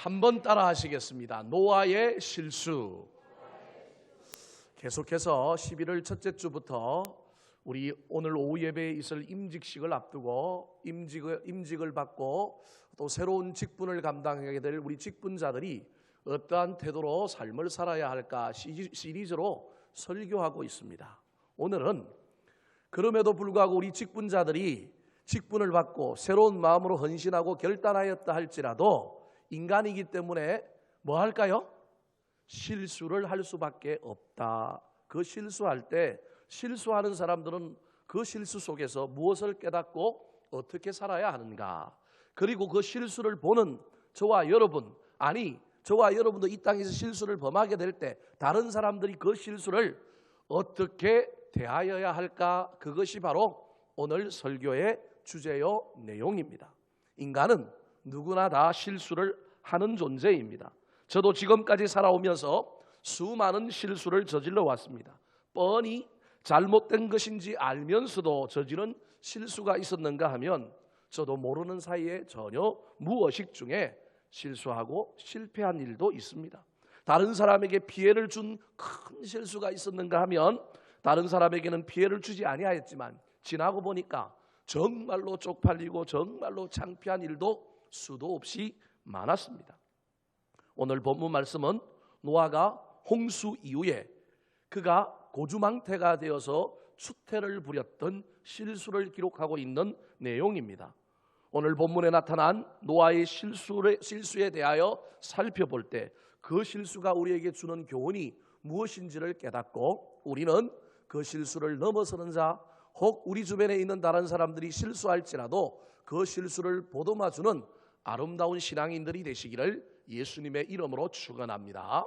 한번 따라 하시겠습니다. 노아의 실수. 계속해서 11월 첫째 주부터 우리 오늘 오후 예배에 있을 임직식을 앞두고 임직을 받고 또 새로운 직분을 감당하게 될 우리 직분자들이 어떠한 태도로 삶을 살아야 할까 시리즈로 설교하고 있습니다. 오늘은 그럼에도 불구하고 우리 직분자들이 직분을 받고 새로운 마음으로 헌신하고 결단하였다 할지라도 인간이기 때문에 뭐 할까요? 실수를 할 수밖에 없다. 그 실수할 때 실수하는 사람들은 그 실수 속에서 무엇을 깨닫고 어떻게 살아야 하는가, 그리고 그 실수를 보는 저와 여러분, 아니 저와 여러분도 이 땅에서 실수를 범하게 될 때 다른 사람들이 그 실수를 어떻게 대하여야 할까, 그것이 바로 오늘 설교의 주제요 내용입니다. 인간은 누구나 다 실수를 하는 존재입니다. 저도 지금까지 살아오면서 수많은 실수를 저질러 왔습니다. 뻔히 잘못된 것인지 알면서도 저지른 실수가 있었는가 하면 저도 모르는 사이에 전혀 무의식 중에 실수하고 실패한 일도 있습니다. 다른 사람에게 피해를 준 큰 실수가 있었는가 하면 다른 사람에게는 피해를 주지 아니하였지만 지나고 보니까 정말로 쪽팔리고 정말로 창피한 일도 수도 없이 많았습니다. 오늘 본문 말씀은 노아가 홍수 이후에 그가 고주망태가 되어서 추태를 부렸던 실수를 기록하고 있는 내용입니다. 오늘 본문에 나타난 노아의 실수에 대하여 살펴볼 때 그 실수가 우리에게 주는 교훈이 무엇인지를 깨닫고 우리는 그 실수를 넘어서는 자, 혹 우리 주변에 있는 다른 사람들이 실수할지라도 그 실수를 보듬어주는 아름다운 신앙인들이 되시기를 예수님의 이름으로 축원합니다.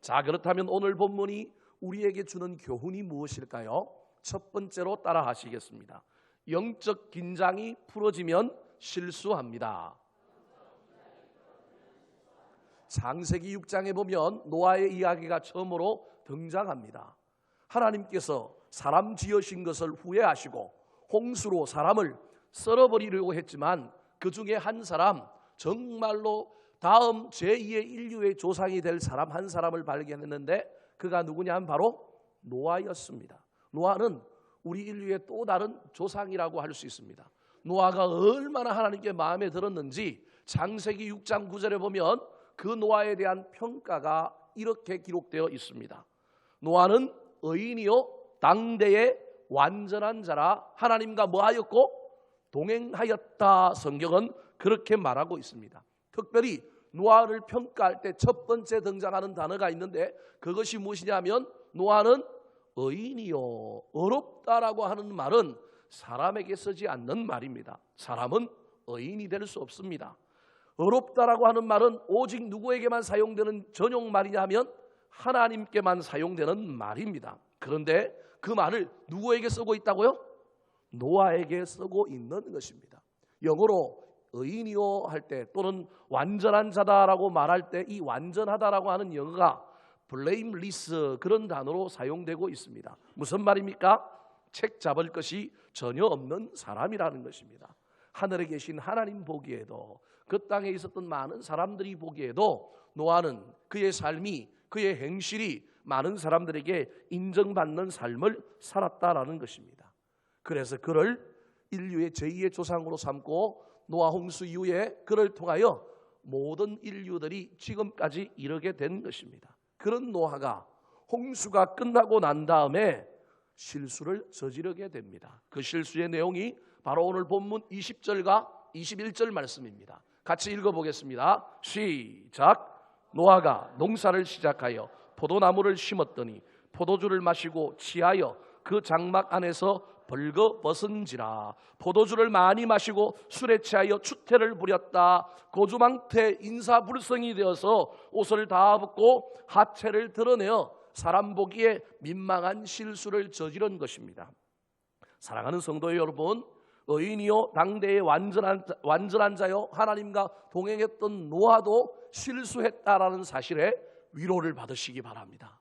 자, 그렇다면 오늘 본문이 우리에게 주는 교훈이 무엇일까요? 첫 번째로 따라 하시겠습니다. 영적 긴장이 풀어지면 실수합니다. 창세기 6장에 보면 노아의 이야기가 처음으로 등장합니다. 하나님께서 사람 지으신 것을 후회하시고 홍수로 사람을 썰어버리려고 했지만 그 중에 한 사람, 정말로 다음 제2의 인류의 조상이 될 사람 한 사람을 발견했는데 그가 누구냐 하면 바로 노아였습니다. 노아는 우리 인류의 또 다른 조상이라고 할 수 있습니다. 노아가 얼마나 하나님께 마음에 들었는지 창세기 6장 9절에 보면 그 노아에 대한 평가가 이렇게 기록되어 있습니다. 노아는 의인이요 당대의 완전한 자라 하나님과 뭐하였고 동행하였다. 성경은 그렇게 말하고 있습니다. 특별히 노아를 평가할 때 첫 번째 등장하는 단어가 있는데 그것이 무엇이냐면 노아는 의인이요. 어렵다라고 하는 말은 사람에게 쓰지 않는 말입니다. 사람은 의인이 될 수 없습니다. 어렵다라고 하는 말은 오직 누구에게만 사용되는 전용 말이냐 하면 하나님께만 사용되는 말입니다. 그런데 그 말을 누구에게 쓰고 있다고요? 노아에게 쓰고 있는 것입니다. 영어로 의인이요 할 때 또는 완전한 자다라고 말할 때 이 완전하다라고 하는 영어가 blameless 그런 단어로 사용되고 있습니다. 무슨 말입니까? 책 잡을 것이 전혀 없는 사람이라는 것입니다. 하늘에 계신 하나님 보기에도 그 땅에 있었던 많은 사람들이 보기에도 노아는 그의 삶이 그의 행실이 많은 사람들에게 인정받는 삶을 살았다라는 것입니다. 그래서 그를 인류의 제2의 조상으로 삼고 노아 홍수 이후에 그를 통하여 모든 인류들이 지금까지 이르게 된 것입니다. 그런 노아가 홍수가 끝나고 난 다음에 실수를 저지르게 됩니다. 그 실수의 내용이 바로 오늘 본문 20절과 21절 말씀입니다. 같이 읽어보겠습니다. 시작. 노아가 농사를 시작하여 포도나무를 심었더니 포도주를 마시고 취하여 그 장막 안에서 벌거벗은지라. 포도주를 많이 마시고 술에 취하여 추태를 부렸다. 고주망태 인사불성이 되어서 옷을 다 벗고 하체를 드러내어 사람 보기에 민망한 실수를 저지른 것입니다. 사랑하는 성도 여러분, 의인이요 당대의 완전한 자요 하나님과 동행했던 노아도 실수했다라는 사실에 위로를 받으시기 바랍니다.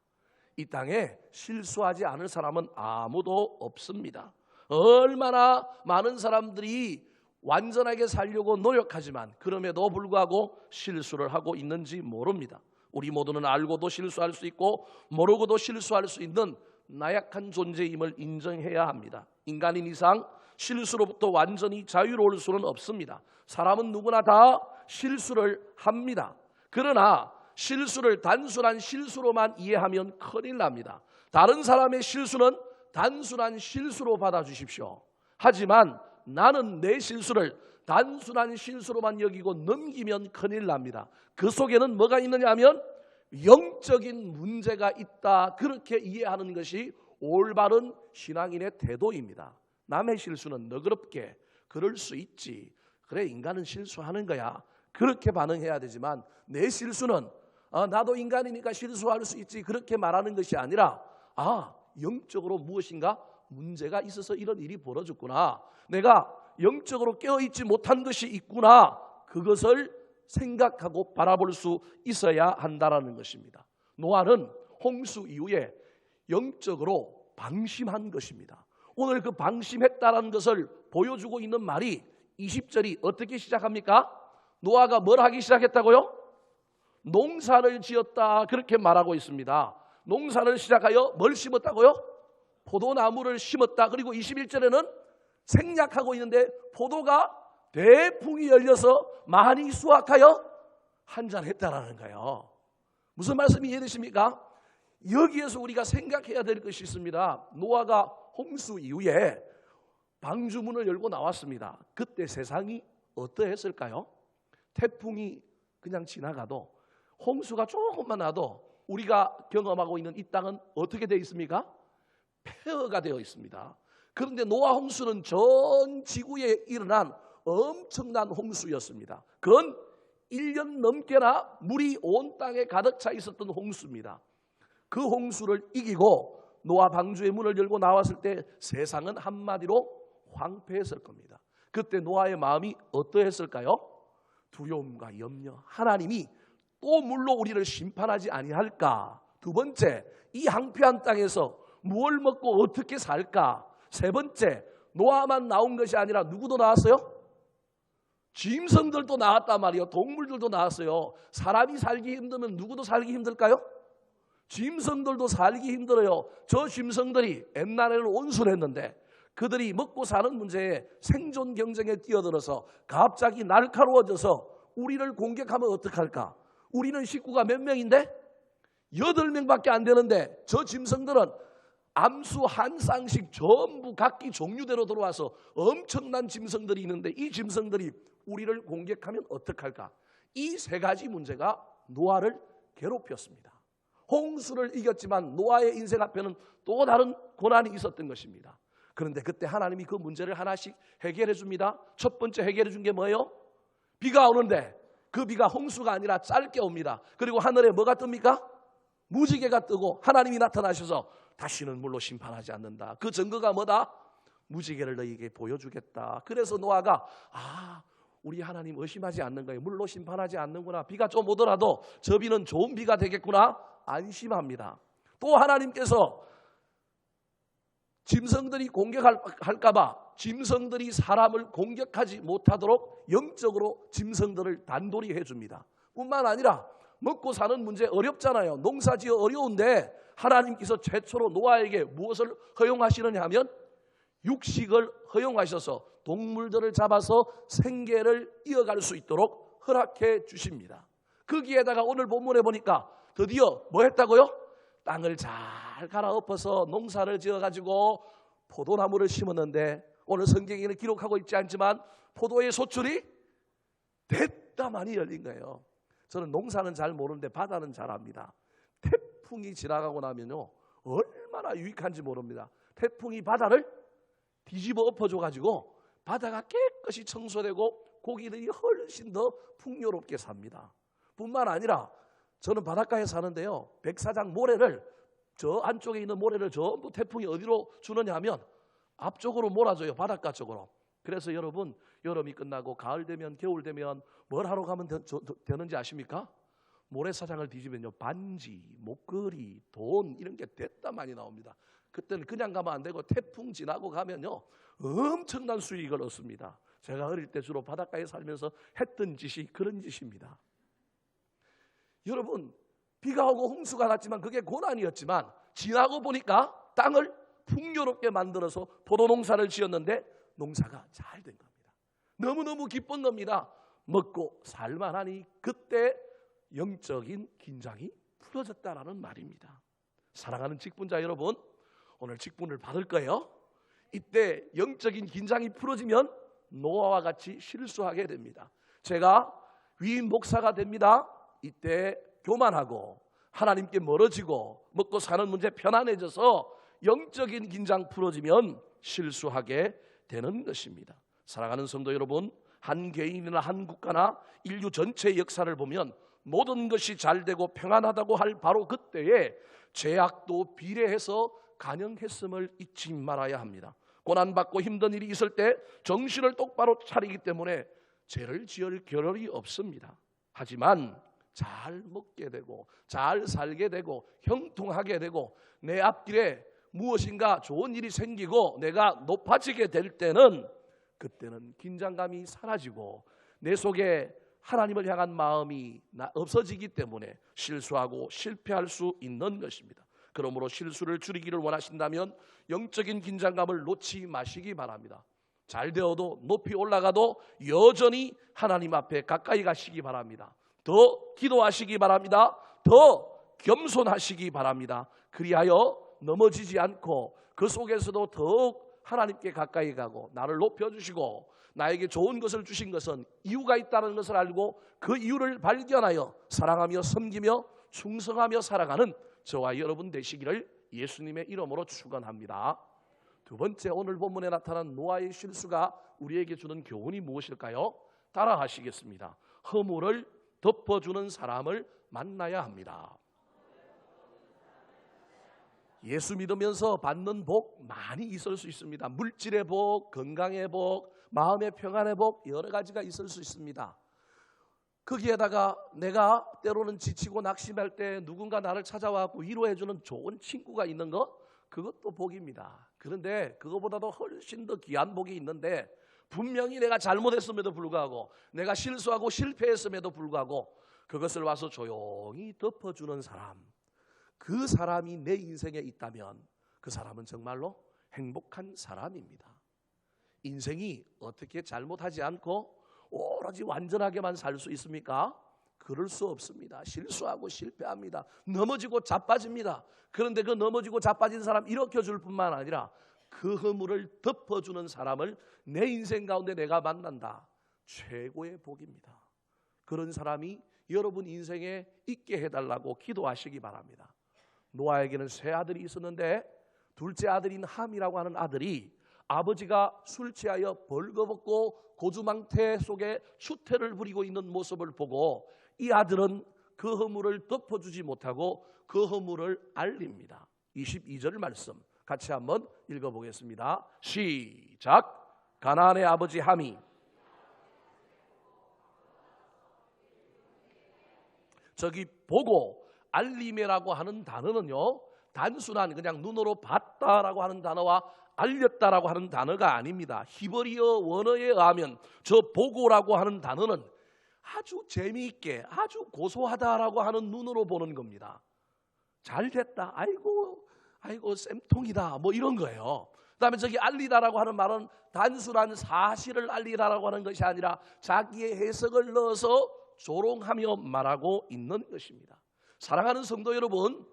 이 땅에 실수하지 않을 사람은 아무도 없습니다. 얼마나 많은 사람들이 완전하게 살려고 노력하지만 그럼에도 불구하고 실수를 하고 있는지 모릅니다. 우리 모두는 알고도 실수할 수 있고 모르고도 실수할 수 있는 나약한 존재임을 인정해야 합니다. 인간인 이상 실수로부터 완전히 자유로울 수는 없습니다. 사람은 누구나 다 실수를 합니다. 그러나 실수를 단순한 실수로만 이해하면 큰일 납니다. 다른 사람의 실수는 단순한 실수로 받아주십시오. 하지만 나는 내 실수를 단순한 실수로만 여기고 넘기면 큰일 납니다. 그 속에는 뭐가 있느냐 하면 영적인 문제가 있다. 그렇게 이해하는 것이 올바른 신앙인의 태도입니다. 남의 실수는 너그럽게 그럴 수 있지. 그래, 인간은 실수하는 거야. 그렇게 반응해야 되지만 내 실수는 나도 인간이니까 실수할 수 있지. 그렇게 말하는 것이 아니라 영적으로 무엇인가 문제가 있어서 이런 일이 벌어졌구나. 내가 영적으로 깨어있지 못한 것이 있구나. 그것을 생각하고 바라볼 수 있어야 한다는 것입니다. 노아는 홍수 이후에 영적으로 방심한 것입니다. 오늘 그 방심했다는 것을 보여주고 있는 말이 20절이 어떻게 시작합니까? 노아가 뭘 하기 시작했다고요? 농사를 지었다. 그렇게 말하고 있습니다. 농사를 시작하여 뭘 심었다고요? 포도나무를 심었다. 그리고 21절에는 생략하고 있는데 포도가 대풍이 열려서 많이 수확하여 한잔했다라는 거예요. 무슨 말씀이 이해되십니까? 여기에서 우리가 생각해야 될 것이 있습니다. 노아가 홍수 이후에 방주문을 열고 나왔습니다. 그때 세상이 어떠했을까요? 태풍이 그냥 지나가도 홍수가 조금만 나도 우리가 경험하고 있는 이 땅은 어떻게 되어 있습니까? 폐허가 되어 있습니다. 그런데 노아 홍수는 전 지구에 일어난 엄청난 홍수였습니다. 그건 1년 넘게나 물이 온 땅에 가득 차 있었던 홍수입니다. 그 홍수를 이기고 노아 방주의 문을 열고 나왔을 때 세상은 한마디로 황폐했을 겁니다. 그때 노아의 마음이 어떠했을까요? 두려움과 염려. 하나님이 또 물로 우리를 심판하지 아니할까? 두 번째, 이 황폐한 땅에서 무엇을 먹고 어떻게 살까? 세 번째, 노아만 나온 것이 아니라 누구도 나왔어요? 짐승들도 나왔단 말이에요. 동물들도 나왔어요. 사람이 살기 힘들면 누구도 살기 힘들까요? 짐승들도 살기 힘들어요. 저 짐승들이 옛날에는 온순했는데 그들이 먹고 사는 문제에 생존 경쟁에 뛰어들어서 갑자기 날카로워져서 우리를 공격하면 어떡할까? 우리는 식구가 몇 명인데? 8명밖에 안 되는데 저 짐승들은 암수 한 쌍씩 전부 각기 종류대로 들어와서 엄청난 짐승들이 있는데 이 짐승들이 우리를 공격하면 어떡할까? 이 세 가지 문제가 노아를 괴롭혔습니다. 홍수를 이겼지만 노아의 인생 앞에는 또 다른 고난이 있었던 것입니다. 그런데 그때 하나님이 그 문제를 하나씩 해결해 줍니다. 첫 번째 해결해 준 게 뭐예요? 비가 오는데 그 비가 홍수가 아니라 짧게 옵니다. 그리고 하늘에 뭐가 뜹니까? 무지개가 뜨고 하나님이 나타나셔서 다시는 물로 심판하지 않는다. 그 증거가 뭐다? 무지개를 너희에게 보여주겠다. 그래서 노아가 우리 하나님 의심하지 않는 거예요. 물로 심판하지 않는구나. 비가 좀 오더라도 저 비는 좋은 비가 되겠구나. 안심합니다. 또 하나님께서 짐승들이 공격할까 봐 짐승들이 사람을 공격하지 못하도록 영적으로 짐승들을 단돌이 해줍니다. 뿐만 아니라 먹고 사는 문제 어렵잖아요. 농사지어 어려운데 하나님께서 최초로 노아에게 무엇을 허용하시느냐 하면 육식을 허용하셔서 동물들을 잡아서 생계를 이어갈 수 있도록 허락해 주십니다. 거기에다가 오늘 본문에 보니까 드디어 뭐 했다고요? 땅을 잘 갈아엎어서 농사를 지어가지고 포도나무를 심었는데 오늘 성경에는 기록하고 있지 않지만 포도의 소출이 됐다만이 열린 거예요. 저는 농사는 잘 모르는데 바다는 잘 압니다. 태풍이 지나가고 나면요 얼마나 유익한지 모릅니다. 태풍이 바다를 뒤집어 엎어줘가지고 바다가 깨끗이 청소되고 고기들이 훨씬 더 풍요롭게 삽니다. 뿐만 아니라 저는 바닷가에 사는데요. 백사장 모래를 저 안쪽에 있는 모래를 전부 태풍이 어디로 주느냐 하면 앞쪽으로 몰아줘요. 바닷가 쪽으로. 그래서 여러분 여름이 끝나고 가을 되면 겨울 되면 뭘 하러 가면 되는지 아십니까? 모래사장을 뒤지면요 반지, 목걸이, 돈 이런 게 됐다 많이 나옵니다. 그때는 그냥 가면 안 되고 태풍 지나고 가면요 엄청난 수익을 얻습니다. 제가 어릴 때 주로 바닷가에 살면서 했던 짓이 그런 짓입니다. 여러분, 비가 오고 홍수가 났지만 그게 고난이었지만 지나고 보니까 땅을 풍요롭게 만들어서 포도농사를 지었는데 농사가 잘 된 겁니다. 너무너무 기쁜 겁니다. 먹고 살만하니 그때 영적인 긴장이 풀어졌다라는 말입니다. 사랑하는 직분자 여러분, 오늘 직분을 받을 거예요. 이때 영적인 긴장이 풀어지면 노아와 같이 실수하게 됩니다. 제가 위임 목사가 됩니다. 이때 교만하고 하나님께 멀어지고 먹고 사는 문제 편안해져서 영적인 긴장 풀어지면 실수하게 되는 것입니다. 사랑하는 성도 여러분, 한 개인이나 한 국가나 인류 전체의 역사를 보면 모든 것이 잘되고 평안하다고 할 바로 그때에 죄악도 비례해서 간영했음을 잊지 말아야 합니다. 고난받고 힘든 일이 있을 때 정신을 똑바로 차리기 때문에 죄를 지을 겨를이 없습니다. 하지만 잘 먹게 되고 잘 살게 되고 형통하게 되고 내 앞길에 무엇인가 좋은 일이 생기고 내가 높아지게 될 때는 그때는 긴장감이 사라지고 내 속에 하나님을 향한 마음이 없어지기 때문에 실수하고 실패할 수 있는 것입니다. 그러므로 실수를 줄이기를 원하신다면 영적인 긴장감을 놓지 마시기 바랍니다. 잘 되어도 높이 올라가도 여전히 하나님 앞에 가까이 가시기 바랍니다. 더 기도하시기 바랍니다. 더 겸손하시기 바랍니다. 그리하여 넘어지지 않고 그 속에서도 더욱 하나님께 가까이 가고 나를 높여주시고 나에게 좋은 것을 주신 것은 이유가 있다는 것을 알고 그 이유를 발견하여 사랑하며 섬기며 충성하며 살아가는 저와 여러분 되시기를 예수님의 이름으로 축원합니다. 두 번째, 오늘 본문에 나타난 노아의 실수가 우리에게 주는 교훈이 무엇일까요? 따라 하시겠습니다. 허물을 덮어주는 사람을 만나야 합니다. 예수 믿으면서 받는 복 많이 있을 수 있습니다. 물질의 복, 건강의 복, 마음의 평안의 복, 여러 가지가 있을 수 있습니다. 거기에다가 내가 때로는 지치고 낙심할 때 누군가 나를 찾아와서 위로해주는 좋은 친구가 있는 것, 그것도 복입니다. 그런데 그것보다도 훨씬 더 귀한 복이 있는데, 분명히 내가 잘못했음에도 불구하고 내가 실수하고 실패했음에도 불구하고 그것을 와서 조용히 덮어주는 사람, 그 사람이 내 인생에 있다면 그 사람은 정말로 행복한 사람입니다. 인생이 어떻게 잘못하지 않고 오로지 완전하게만 살 수 있습니까? 그럴 수 없습니다. 실수하고 실패합니다. 넘어지고 자빠집니다. 그런데 그 넘어지고 자빠진 사람 일으켜줄 뿐만 아니라 그 허물을 덮어주는 사람을 내 인생 가운데 내가 만난다. 최고의 복입니다. 그런 사람이 여러분 인생에 있게 해달라고 기도하시기 바랍니다. 노아에게는 세 아들이 있었는데 둘째 아들인 함이라고 하는 아들이 아버지가 술 취하여 벌거벗고 고주망태 속에 추태를 부리고 있는 모습을 보고 이 아들은 그 허물을 덮어주지 못하고 그 허물을 알립니다. 22절 말씀 같이 한번 읽어보겠습니다. 시작. 가나안의 아버지 함이 저기 보고 알림이라고 하는 단어는요, 단순한 그냥 눈으로 봤다라고 하는 단어와 알렸다라고 하는 단어가 아닙니다. 히브리어 원어에 의하면 저 보고라고 하는 단어는 아주 재미있게 아주 고소하다라고 하는 눈으로 보는 겁니다. 잘 됐다, 아이고 쌤통이다, 뭐 이런 거예요. 그다음에 저기 알리다라고 하는 말은 단순한 사실을 알리다라고 하는 것이 아니라 자기의 해석을 넣어서 조롱하며 말하고 있는 것입니다. 사랑하는 성도 여러분,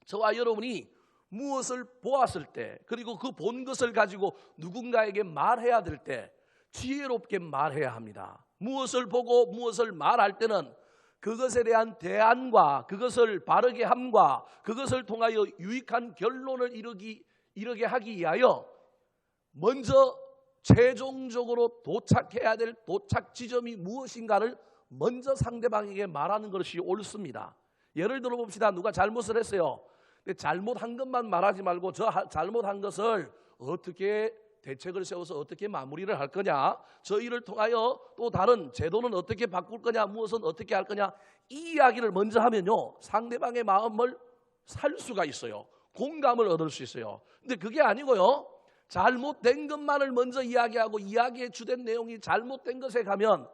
저와 여러분이 무엇을 보았을 때, 그리고 그 본 것을 가지고 누군가에게 말해야 될 때 지혜롭게 말해야 합니다. 무엇을 보고 무엇을 말할 때는 그것에 대한 대안과 그것을 바르게 함과 그것을 통하여 유익한 결론을 이르게 하기 위하여 먼저 최종적으로 도착해야 될 도착 지점이 무엇인가를 먼저 상대방에게 말하는 것이 옳습니다. 예를 들어 봅시다. 누가 잘못을 했어요. 근데 잘못한 것만 말하지 말고 저 잘못한 것을 어떻게 대책을 세워서 어떻게 마무리를 할 거냐, 저 일을 통하여 또 다른 제도는 어떻게 바꿀 거냐, 무엇은 어떻게 할 거냐, 이 이야기를 먼저 하면요 상대방의 마음을 살 수가 있어요. 공감을 얻을 수 있어요. 근데 그게 아니고요, 잘못된 것만을 먼저 이야기하고 이야기의 주된 내용이 잘못된 것에 가면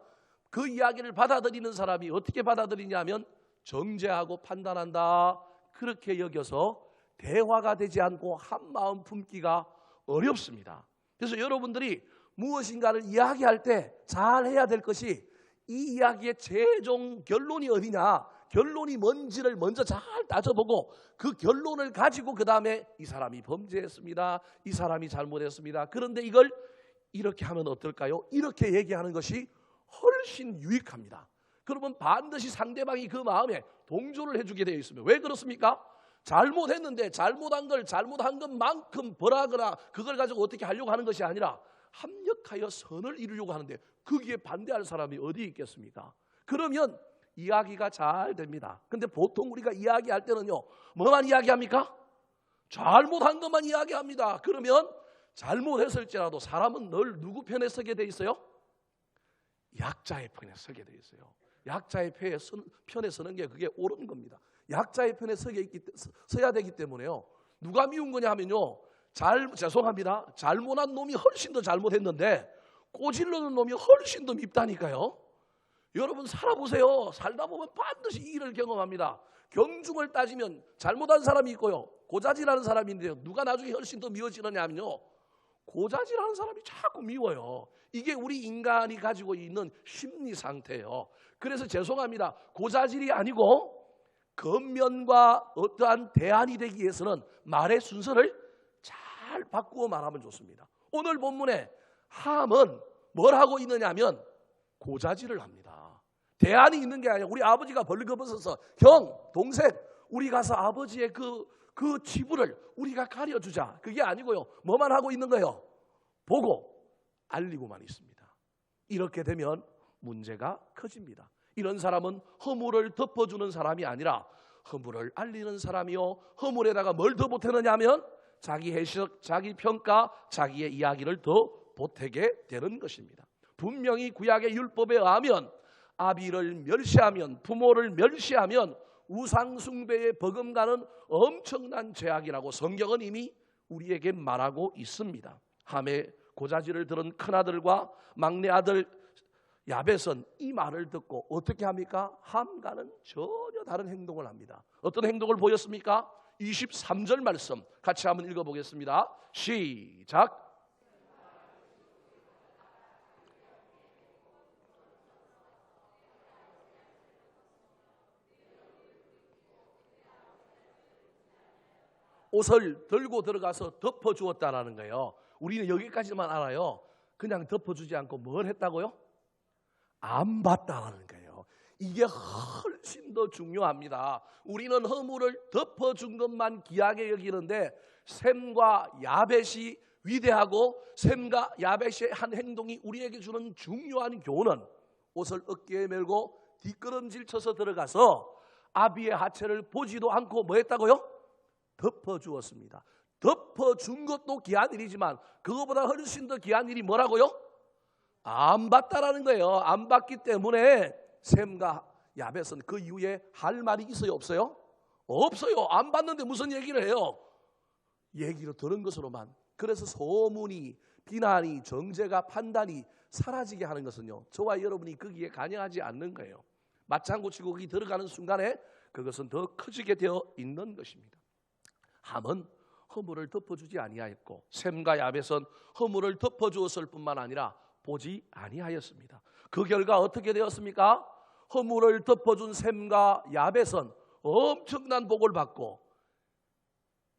그 이야기를 받아들이는 사람이 어떻게 받아들이냐면 정죄하고 판단한다, 그렇게 여겨서 대화가 되지 않고 한마음 품기가 어렵습니다. 그래서 여러분들이 무엇인가를 이야기할 때 잘 해야 될 것이 이 이야기의 최종 결론이 어디냐, 결론이 뭔지를 먼저 잘 따져보고 그 결론을 가지고 그 다음에 이 사람이 범죄했습니다, 이 사람이 잘못했습니다, 그런데 이걸 이렇게 하면 어떨까요? 이렇게 얘기하는 것이 훨씬 유익합니다. 그러면 반드시 상대방이 그 마음에 동조를 해주게 되어 있습니다. 왜 그렇습니까? 잘못했는데 잘못한 걸 잘못한 것만큼 벌하거나 그걸 가지고 어떻게 하려고 하는 것이 아니라 합력하여 선을 이루려고 하는데 거기에 반대할 사람이 어디 있겠습니까? 그러면 이야기가 잘 됩니다. 근데 보통 우리가 이야기할 때는요, 뭐만 이야기합니까? 잘못한 것만 이야기합니다. 그러면 잘못했을지라도 사람은 늘 누구 편에 서게 돼 있어요? 약자의 편에 서게 돼 있어요. 약자의 편에 서는 게 그게 옳은 겁니다. 약자의 편에 서야 되기 때문에요. 누가 미운 거냐 하면요, 죄송합니다, 잘못한 놈이 훨씬 더 잘못했는데 꼬질러는 놈이 훨씬 더 밉다니까요. 여러분 살아보세요. 살다 보면 반드시 이 일을 경험합니다. 경중을 따지면 잘못한 사람이 있고요, 고자질하는 사람이 있는데요, 누가 나중에 훨씬 더 미워지느냐 하면요, 고자질하는 사람이 자꾸 미워요. 이게 우리 인간이 가지고 있는 심리 상태예요. 그래서 죄송합니다, 고자질이 아니고 겉면과 어떠한 대안이 되기 위해서는 말의 순서를 잘 바꾸어 말하면 좋습니다. 오늘 본문에 함은 뭘 하고 있느냐면 고자질을 합니다. 대안이 있는 게 아니라 우리 아버지가 벌거벗어서 형, 동생, 우리 가서 아버지의 그 치부를 우리가 가려주자, 그게 아니고요, 뭐만 하고 있는 거예요? 보고 알리고만 있습니다. 이렇게 되면 문제가 커집니다. 이런 사람은 허물을 덮어주는 사람이 아니라 허물을 알리는 사람이요, 허물에다가 뭘 더 보태느냐 하면 자기 해석, 자기 평가, 자기의 이야기를 더 보태게 되는 것입니다. 분명히 구약의 율법에 의하면 아비를 멸시하면, 부모를 멸시하면 우상 숭배에 버금가는 엄청난 죄악이라고 성경은 이미 우리에게 말하고 있습니다. 함에 고자질을 들은 큰아들과 막내 아들 야벳은 이 말을 듣고 어떻게 합니까? 함과는 전혀 다른 행동을 합니다. 어떤 행동을 보였습니까? 23절 말씀 같이 한번 읽어보겠습니다. 시작. 옷을 들고 들어가서 덮어주었다라는 거예요. 우리는 여기까지만 알아요. 그냥 덮어주지 않고 뭘 했다고요? 안 봤다라는 거예요. 이게 훨씬 더 중요합니다. 우리는 허물을 덮어준 것만 귀하게 여기는데 셈과 야벳이 위대하고 셈과 야벳의 한 행동이 우리에게 주는 중요한 교훈은 옷을 어깨에 메고 뒷걸음질 쳐서 들어가서 아비의 하체를 보지도 않고 뭐 했다고요? 덮어주었습니다. 덮어준 것도 귀한 일이지만 그거보다 훨씬 더 귀한 일이 뭐라고요? 안 봤다라는 거예요. 안 봤기 때문에 셈과 야벳은 그 이후에 할 말이 있어요, 없어요? 없어요. 안 봤는데 무슨 얘기를 해요? 얘기로 들은 것으로만. 그래서 소문이, 비난이, 정죄가, 판단이 사라지게 하는 것은요, 저와 여러분이 거기에 관여하지 않는 거예요. 맞장구 치고 거기 들어가는 순간에 그것은 더 커지게 되어 있는 것입니다. 함은 허물을 덮어주지 아니하였고 셈과 야벳은 허물을 덮어주었을 뿐만 아니라 보지 아니하였습니다. 그 결과 어떻게 되었습니까? 허물을 덮어준 셈과 야벳은 엄청난 복을 받고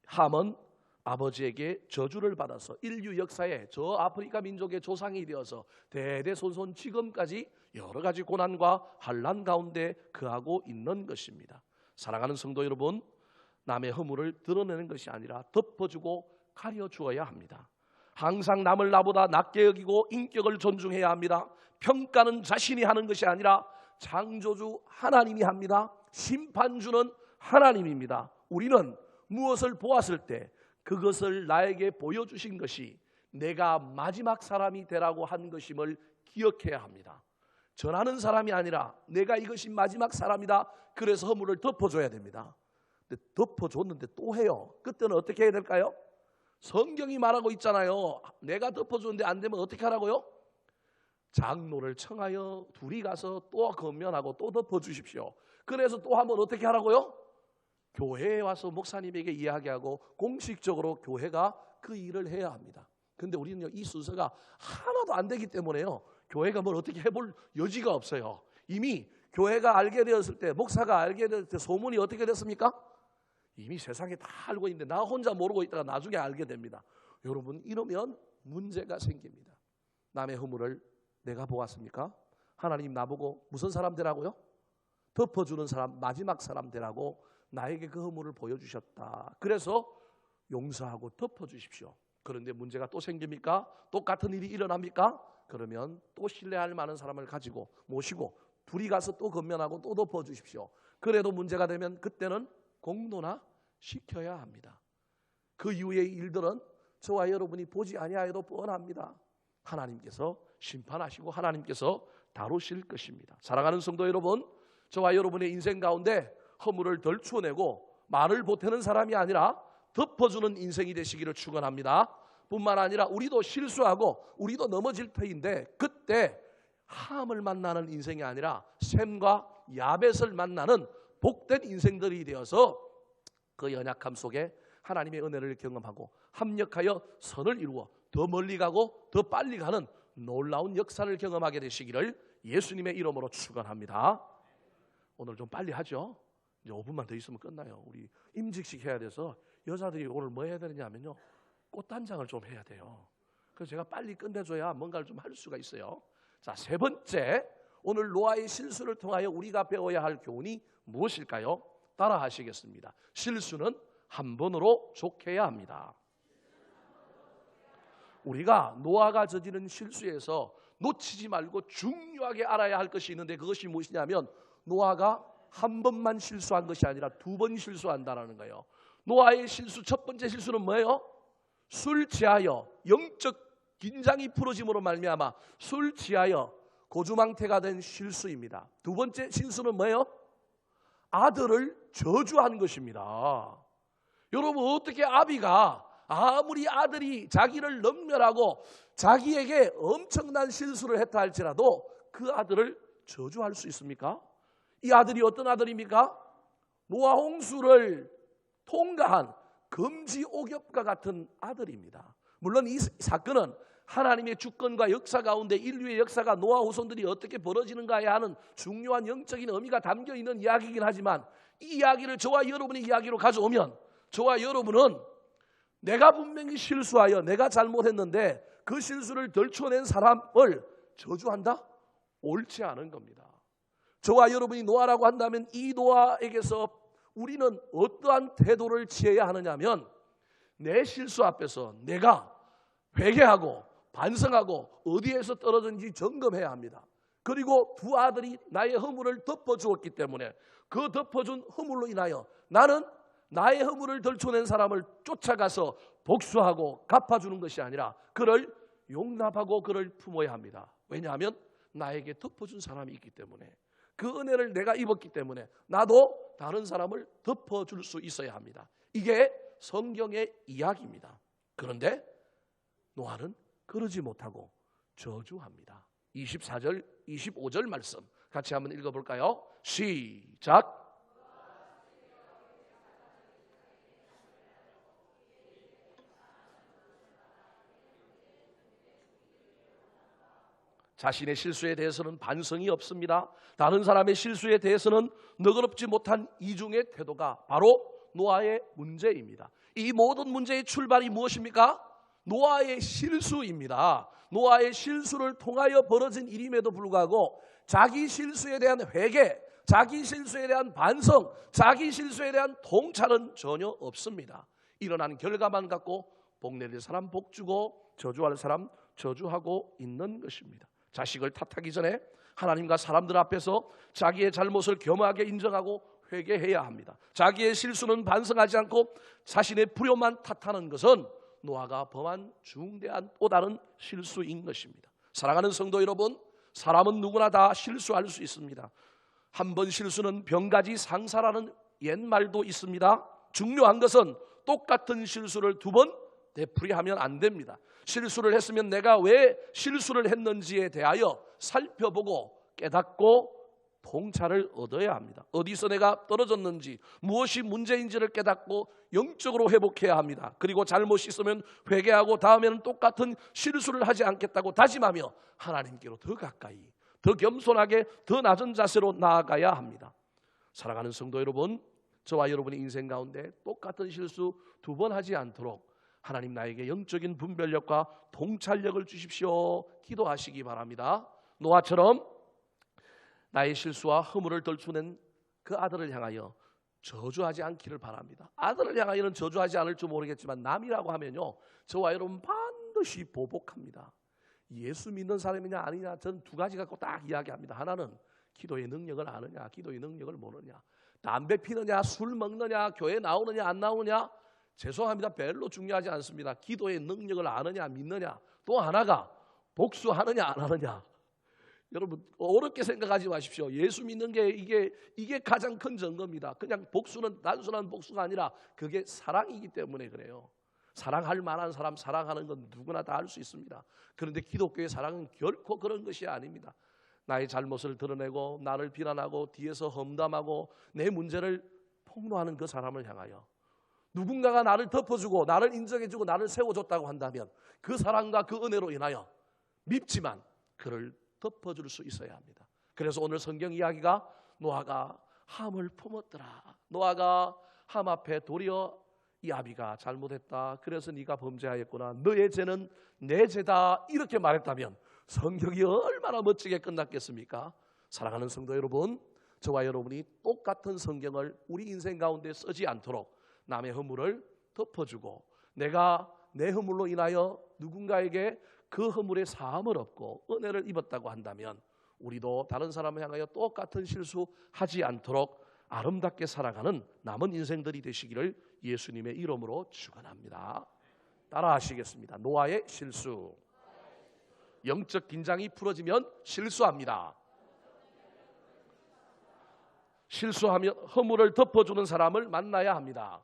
함은 아버지에게 저주를 받아서 인류 역사에 저 아프리카 민족의 조상이 되어서 대대손손 지금까지 여러 가지 고난과 환난 가운데 거하고 있는 것입니다. 사랑하는 성도 여러분, 남의 허물을 드러내는 것이 아니라 덮어주고 가려주어야 합니다. 항상 남을 나보다 낮게 여기고 인격을 존중해야 합니다. 평가는 자신이 하는 것이 아니라 창조주 하나님이 합니다. 심판주는 하나님입니다. 우리는 무엇을 보았을 때 그것을 나에게 보여주신 것이 내가 마지막 사람이 되라고 한 것임을 기억해야 합니다. 전하는 사람이 아니라 내가 이것이 마지막 사람이다, 그래서 허물을 덮어줘야 됩니다. 근데 덮어줬는데 또 해요. 그때는 어떻게 해야 될까요? 성경이 말하고 있잖아요. 내가 덮어주는데 안 되면 어떻게 하라고요? 장로를 청하여 둘이 가서 또 건면하고 또 덮어주십시오. 그래서 또 한번 어떻게 하라고요? 교회에 와서 목사님에게 이야기하고 공식적으로 교회가 그 일을 해야 합니다. 근데 우리는요, 이 순서가 하나도 안 되기 때문에요, 교회가 뭘 어떻게 해볼 여지가 없어요. 이미 교회가 알게 되었을 때, 목사가 알게 되었을 때 소문이 어떻게 됐습니까? 이미 세상에 다 알고 있는데 나 혼자 모르고 있다가 나중에 알게 됩니다. 여러분, 이러면 문제가 생깁니다. 남의 허물을 내가 보았습니까? 하나님 나보고 무슨 사람 되라고요? 덮어주는 사람, 마지막 사람 되라고 나에게 그 허물을 보여주셨다. 그래서 용서하고 덮어주십시오. 그런데 문제가 또 생깁니까? 똑같은 일이 일어납니까? 그러면 또 신뢰할 만한 사람을 가지고 모시고 둘이 가서 또 건면하고 또 덮어주십시오. 그래도 문제가 되면 그때는 공론화 시켜야 합니다. 그 이후의 일들은 저와 여러분이 보지 아니하여도 뻔합니다. 하나님께서 심판하시고 하나님께서 다루실 것입니다. 사랑하는 성도 여러분, 저와 여러분의 인생 가운데 허물을 덜 추어내고 말을 보태는 사람이 아니라 덮어주는 인생이 되시기를 축원합니다. 뿐만 아니라 우리도 실수하고 우리도 넘어질 터인데 그때 함을 만나는 인생이 아니라 샘과 야벳을 만나는 복된 인생들이 되어서 그 연약함 속에 하나님의 은혜를 경험하고 합력하여 선을 이루어 더 멀리 가고 더 빨리 가는 놀라운 역사를 경험하게 되시기를 예수님의 이름으로 축원합니다. 오늘 좀 빨리 하죠. 이제 5분만 더 있으면 끝나요. 우리 임직식 해야 돼서 여자들이 오늘 뭐 해야 되느냐면요, 꽃단장을 좀 해야 돼요. 그래서 제가 빨리 끝내줘야 뭔가를 좀 할 수가 있어요. 자, 세 번째, 오늘 노아의 실수를 통하여 우리가 배워야 할 교훈이 무엇일까요? 따라 하시겠습니다. 실수는 한 번으로 족해야 합니다. 우리가 노아가 저지른 실수에서 놓치지 말고 중요하게 알아야 할 것이 있는데 그것이 무엇이냐면 노아가 한 번만 실수한 것이 아니라 두 번 실수한다라는 거예요. 노아의 실수, 첫 번째 실수는 뭐예요? 술 취하여 영적 긴장이 풀어짐으로 말미암아 술 취하여 고주망태가 된 실수입니다. 두 번째 실수는 뭐예요? 아들을 저주한 것입니다. 여러분, 어떻게 아비가 아무리 아들이 자기를 능멸하고 자기에게 엄청난 실수를 했다 할지라도 그 아들을 저주할 수 있습니까? 이 아들이 어떤 아들입니까? 노아 홍수를 통과한 금지옥엽과 같은 아들입니다. 물론 이 사건은 하나님의 주권과 역사 가운데 인류의 역사가 노아 후손들이 어떻게 벌어지는가에 하는 중요한 영적인 의미가 담겨있는 이야기이긴 하지만 이 이야기를 저와 여러분의 이야기로 가져오면 저와 여러분은 내가 분명히 실수하여 내가 잘못했는데 그 실수를 덜쳐낸 사람을 저주한다? 옳지 않은 겁니다. 저와 여러분이 노아라고 한다면 이 노아에게서 우리는 어떠한 태도를 취해야 하느냐면 내 실수 앞에서 내가 회개하고 반성하고 어디에서 떨어졌는지 점검해야 합니다. 그리고 두 아들이 나의 허물을 덮어주었기 때문에 그 덮어준 허물로 인하여 나는 나의 허물을 덜쳐낸 사람을 쫓아가서 복수하고 갚아주는 것이 아니라 그를 용납하고 그를 품어야 합니다. 왜냐하면 나에게 덮어준 사람이 있기 때문에, 그 은혜를 내가 입었기 때문에 나도 다른 사람을 덮어줄 수 있어야 합니다. 이게 성경의 이야기입니다. 그런데 노아는 그러지 못하고 저주합니다. 24절, 25절 말씀 같이 한번 읽어볼까요? 시작. 자신의 실수에 대해서는 반성이 없습니다. 다른 사람의 실수에 대해서는 너그럽지 못한 이중의 태도가 바로 노아의 문제입니다. 이 모든 문제의 출발이 무엇입니까? 노아의 실수입니다. 노아의 실수를 통하여 벌어진 일임에도 불구하고 자기 실수에 대한 회개, 자기 실수에 대한 반성, 자기 실수에 대한 통찰은 전혀 없습니다. 일어난 결과만 갖고 복내릴 사람 복주고 저주할 사람 저주하고 있는 것입니다. 자식을 탓하기 전에 하나님과 사람들 앞에서 자기의 잘못을 겸허하게 인정하고 회개해야 합니다. 자기의 실수는 반성하지 않고 자신의 불효만 탓하는 것은 노아가 범한 중대한 또 다른 실수인 것입니다. 사랑하는 성도 여러분, 사람은 누구나 다 실수할 수 있습니다. 한 번 실수는 병가지 상사라는 옛말도 있습니다. 중요한 것은 똑같은 실수를 두 번 되풀이하면 안 됩니다. 실수를 했으면 내가 왜 실수를 했는지에 대하여 살펴보고 깨닫고 통찰을 얻어야 합니다. 어디서 내가 떨어졌는지, 무엇이 문제인지를 깨닫고 영적으로 회복해야 합니다. 그리고 잘못이 있으면 회개하고 다음에는 똑같은 실수를 하지 않겠다고 다짐하며 하나님께로 더 가까이, 더 겸손하게, 더 낮은 자세로 나아가야 합니다. 사랑하는 성도 여러분, 저와 여러분의 인생 가운데 똑같은 실수 2번 하지 않도록 하나님 나에게 영적인 분별력과 통찰력을 주십시오. 기도하시기 바랍니다. 노아처럼 나의 실수와 허물을 덜추는 그 아들을 향하여 저주하지 않기를 바랍니다. 아들을 향하여는 저주하지 않을 줄 모르겠지만 남이라고 하면요, 저와 여러분 반드시 보복합니다. 예수 믿는 사람이냐 아니냐, 저는 2가지 갖고 딱 이야기합니다. 하나는 기도의 능력을 아느냐, 기도의 능력을 모르느냐, 담배 피느냐, 술 먹느냐, 교회 나오느냐 안 나오느냐, 죄송합니다. 별로 중요하지 않습니다. 기도의 능력을 아느냐 믿느냐, 또 하나가 복수하느냐 안 하느냐. 여러분 어렵게 생각하지 마십시오. 예수 믿는 게 이게 가장 큰 증거입니다. 그냥 복수는 단순한 복수가 아니라 그게 사랑이기 때문에 그래요. 사랑할 만한 사람 사랑하는 건 누구나 다 할 수 있습니다. 그런데 기독교의 사랑은 결코 그런 것이 아닙니다. 나의 잘못을 드러내고 나를 비난하고 뒤에서 험담하고 내 문제를 폭로하는 그 사람을 향하여 누군가가 나를 덮어주고 나를 인정해주고 나를 세워줬다고 한다면 그 사랑과 그 은혜로 인하여 밉지만 그를 덮어줄 수 있어야 합니다. 그래서 오늘 성경 이야기가 노아가 함을 품었더라. 노아가 함 앞에 도리어 이 아비가 잘못했다. 그래서 네가 범죄하였구나. 너의 죄는 내 죄다. 이렇게 말했다면 성경이 얼마나 멋지게 끝났겠습니까? 사랑하는 성도 여러분, 저와 여러분이 똑같은 성경을 우리 인생 가운데 쓰지 않도록 남의 허물을 덮어주고 내가 내 허물로 인하여 누군가에게 그 허물의 사함을 얻고 은혜를 입었다고 한다면 우리도 다른 사람을 향하여 똑같은 실수하지 않도록 아름답게 살아가는 남은 인생들이 되시기를 예수님의 이름으로 축원합니다. 따라 하시겠습니다. 노아의 실수. 영적 긴장이 풀어지면 실수합니다. 실수하면 허물을 덮어주는 사람을 만나야 합니다.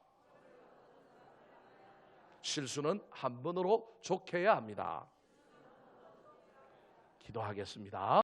실수는 한 번으로 족해야 합니다. 기도하겠습니다.